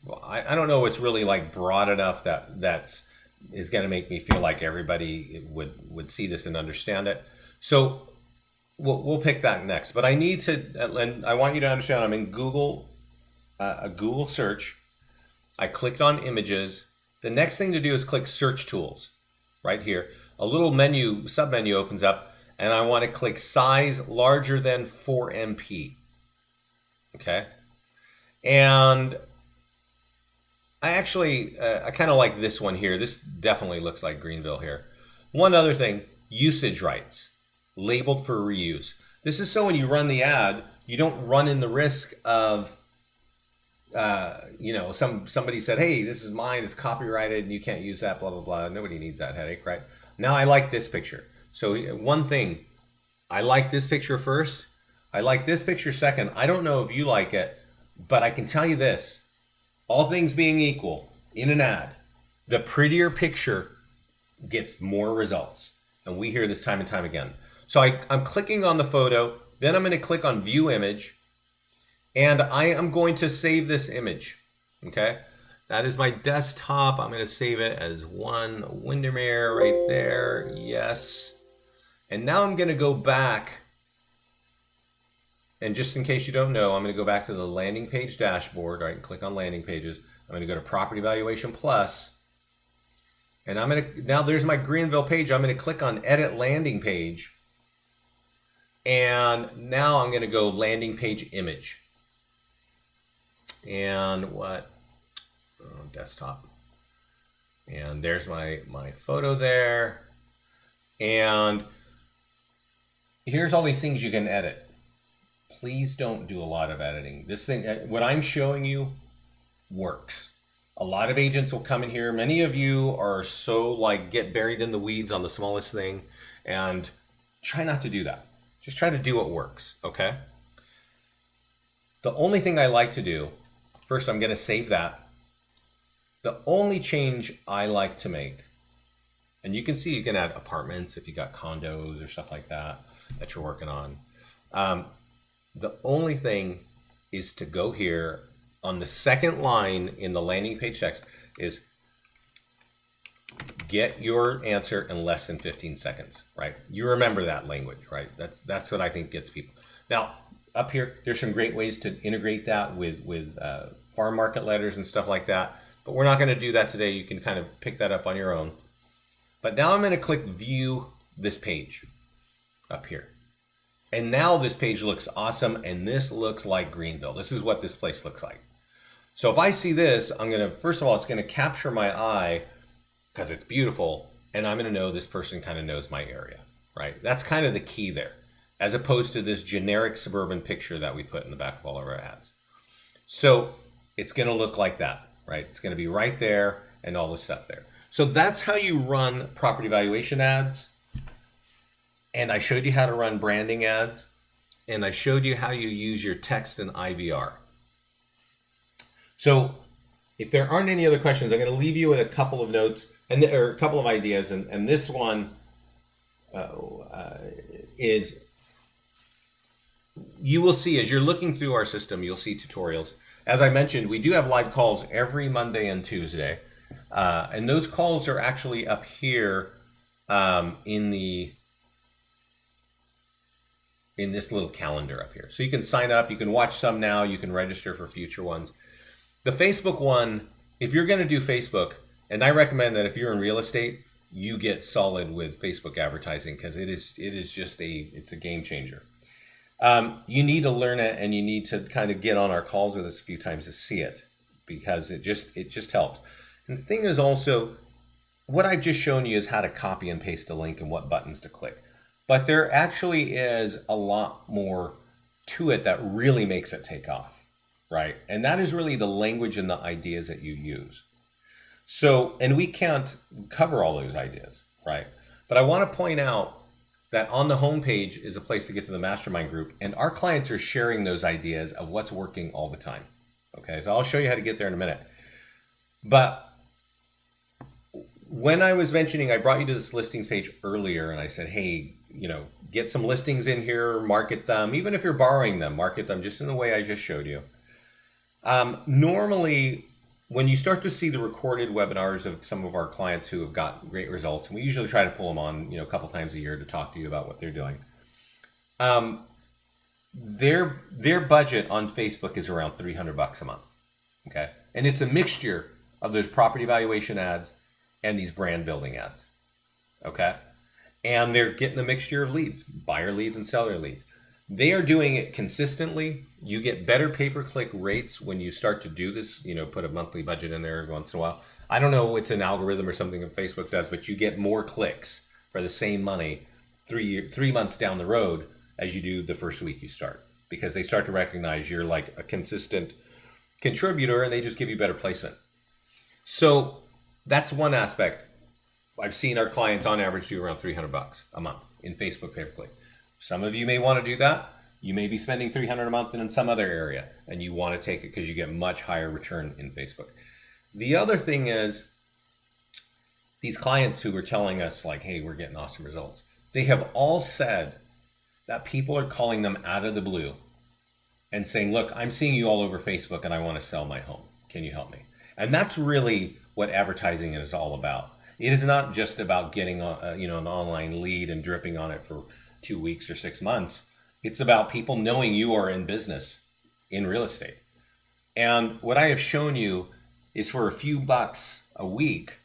Speaker 1: well, I don't know what's really like broad enough that's is going to make me feel like everybody would see this and understand it. So we'll pick that next. But I need to, and I want you to understand, I'm in Google, a Google search. I clicked on images. The next thing to do is click search tools right here. A little menu, sub-menu opens up, and I want to click size larger than 4 MP. Okay. And I actually, I kind of like this one here. This definitely looks like Greenville here. One other thing, usage rights, labeled for reuse. This is so when you run the ad, you don't run in the risk of, you know, somebody said, hey, this is mine, it's copyrighted, and you can't use that, blah, blah, blah. Nobody needs that headache, right? Now I like this picture. So one thing, I like this picture first. I like this picture second. I don't know if you like it, but I can tell you this. All things being equal, in an ad, the prettier picture gets more results. And we hear this time and time again. So I'm clicking on the photo, then I'm going to click on View Image, and I am going to save this image. Okay? That is my desktop. I'm going to save it as one Windermere right there. Yes. And now I'm going to go back. And just in case you don't know, I'm going to go back to the landing page dashboard, right? Click on landing pages. I'm going to go to Property Valuation Plus. And I'm going to, now there's my Greenville page. I'm going to click on Edit Landing Page. And now I'm going to go Landing Page Image. And what? Oh, desktop. And there's my photo there. And here's all these things you can edit. Please don't do a lot of editing. This thing, what I'm showing you works. A lot of agents will come in here. Many of you are so like get buried in the weeds on the smallest thing, and try not to do that. Just try to do what works, okay? The only thing I like to do, first I'm gonna save that. The only change I like to make, and you can see you can add apartments if you got condos or stuff like that that you're working on. The only thing is to go here on the second line in the landing page text is get your answer in less than 15 seconds, right? You remember that language, right? That's what I think gets people. Now, up here, there's some great ways to integrate that with farm market letters and stuff like that, but we're not going to do that today. You can kind of pick that up on your own. But now I'm going to click View this page up here. And now this page looks awesome, and this looks like Greenville. This is what this place looks like. So if I see this, I'm gonna, first of all, it's gonna capture my eye because it's beautiful, and I'm gonna know this person kind of knows my area, right? That's kind of the key there, as opposed to this generic suburban picture that we put in the back of all of our ads. So it's gonna look like that. right? It's going to be right there and all this stuff there. So that's how you run property valuation ads. And I showed you how to run branding ads. And I showed you how you use your text and IVR. So if there aren't any other questions, I'm going to leave you with a couple of notes or a couple of ideas. And this one is, you will see as you're looking through our system, you'll see tutorials. As I mentioned, we do have live calls every Monday and Tuesday. And those calls are actually up here in this little calendar up here. So you can sign up, you can watch some now, you can register for future ones. The Facebook one, if you're going to do Facebook, and I recommend that if you're in real estate, you get solid with Facebook advertising because it is just it's a game changer. You need to learn it, and you need to kind of get on our calls with us a few times to see it, because it just helps. And the thing is also, what I've just shown you is how to copy and paste a link and what buttons to click. But there actually is a lot more to it that really makes it take off, right? And that is really the language and the ideas that you use. So, and we can't cover all those ideas, right? But I want to point out that on the homepage is a place to get to the mastermind group, and our clients are sharing those ideas of what's working all the time. Okay, so I'll show you how to get there in a minute. But when I was mentioning, I brought you to this listings page earlier, and I said, hey, get some listings in here, market them, even if you're borrowing them, market them just in the way I just showed you. Normally, when you start to see the recorded webinars of some of our clients who have got great results, and we usually try to pull them on, a couple times a year to talk to you about what they're doing. Their budget on Facebook is around $300 a month. Okay, and it's a mixture of those property valuation ads and these brand building ads. Okay, and they're getting a mixture of leads, buyer leads and seller leads. They are doing it consistently. You get better pay-per-click rates when you start to do this, put a monthly budget in there every once in a while. I don't know, it's an algorithm or something that Facebook does, but you get more clicks for the same money 3 months down the road as you do the first week you start, because they start to recognize you're like a consistent contributor and they just give you better placement. So that's one aspect. I've seen our clients on average do around $300 a month in Facebook pay-per-click. Some of you may want to do that. You may be spending $300 a month in some other area, and you want to take it because you get much higher return in Facebook. The other thing is, these clients who were telling us like, hey, we're getting awesome results, they have all said that people are calling them out of the blue and saying, look, I'm seeing you all over Facebook and I want to sell my home. Can you help me? And that's really what advertising is all about. It is not just about getting an online lead and dripping on it for 2 weeks or 6 months. It's about people knowing you are in business in real estate. And what I have shown you is for a few bucks a week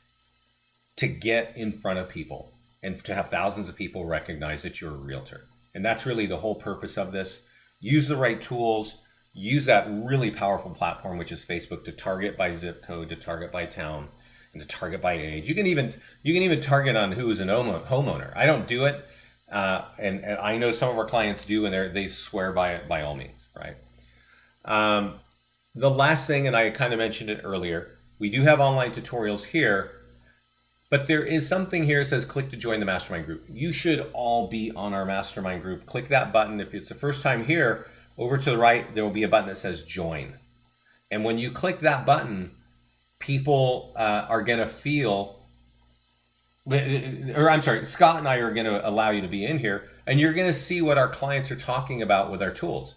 Speaker 1: to get in front of people and to have thousands of people recognize that you're a realtor. And that's really the whole purpose of this. Use the right tools, use that really powerful platform, which is Facebook, to target by zip code, to target by town, and to target by age. You can even target on who is an homeowner. I don't do it. And I know some of our clients do, and they swear by it by all means, right? The last thing, and I kind of mentioned it earlier, we do have online tutorials here, but there is something here that says click to join the mastermind group. You should all be on our mastermind group. Click that button. If it's the first time here, over to the right, there will be a button that says join. And when you click that button, people are going to feel, or I'm sorry, Scott and I are going to allow you to be in here, and you're going to see what our clients are talking about with our tools.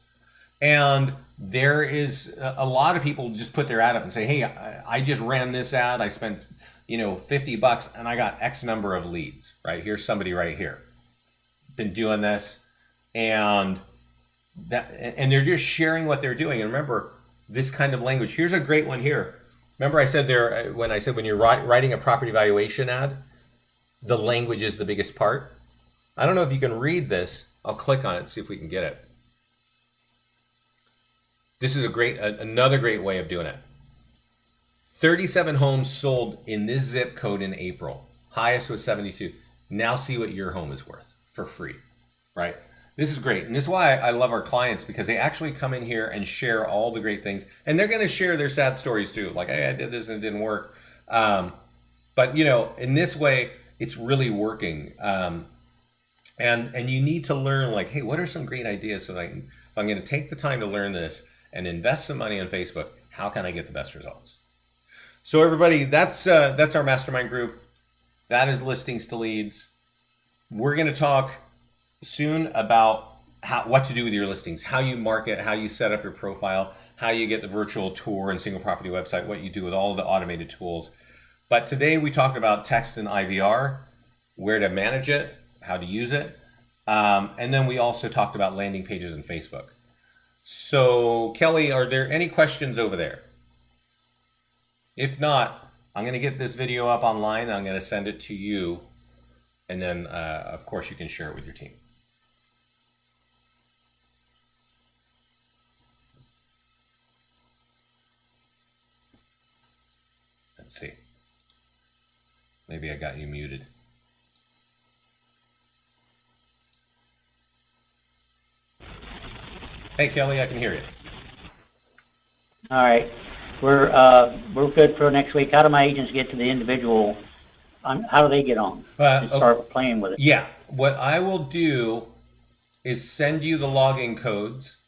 Speaker 1: And there is a lot of people just put their ad up and say, hey, I just ran this ad. I spent, $50 and I got X number of leads, right? Here's somebody right here. Been doing this, and they're just sharing what they're doing. And remember, this kind of language, here's a great one here. Remember I said there, when you're writing a property valuation ad, the language is the biggest part. I don't know if you can read this. I'll click on it and see if we can get it. This is another great way of doing it. 37 homes sold in this zip code in April. Highest was 72. Now see what your home is worth for free, right? This is great. And this is why I love our clients, because they actually come in here and share all the great things. And they're going to share their sad stories too. Like, hey, I did this and it didn't work. But, in this way, it's really working. And you need to learn, like, hey, what are some great ideas so that if I'm going to take the time to learn this and invest some money on Facebook, how can I get the best results? So everybody, that's our mastermind group. That is Listings to Leads. We're going to talk soon about what to do with your listings, how you market, how you set up your profile, how you get the virtual tour and single property website, what you do with all of the automated tools. But today we talked about text and IVR, where to manage it, how to use it. And then we also talked about landing pages in Facebook. So Kelly, are there any questions over there? If not, I'm going to get this video up online. I'm going to send it to you. And then, of course, you can share it with your team. Let's see. Maybe I got you muted. Hey, Kelly, I can hear you.
Speaker 2: All right. We're good for next week. How do my agents get to the individual? How do they get on and start playing with it?
Speaker 1: Yeah. What I will do is send you the login codes.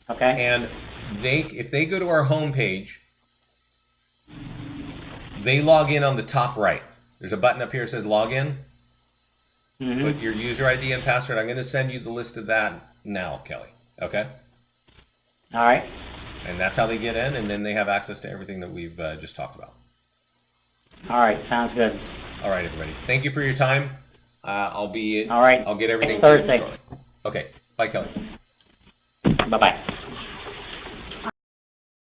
Speaker 2: Okay.
Speaker 1: And if they go to our homepage, they log in on the top right. There's a button up here that says login. Mm-hmm. Put your user ID and password. I'm going to send you the list of that now, Kelly. Okay?
Speaker 2: All right.
Speaker 1: And that's how they get in, and then they have access to everything that we've just talked about.
Speaker 2: All right. Sounds good.
Speaker 1: All right, everybody. Thank you for your time. All right. I'll get everything
Speaker 2: Thursday.
Speaker 1: shortly. Okay. Bye, Kelly.
Speaker 2: Bye-bye.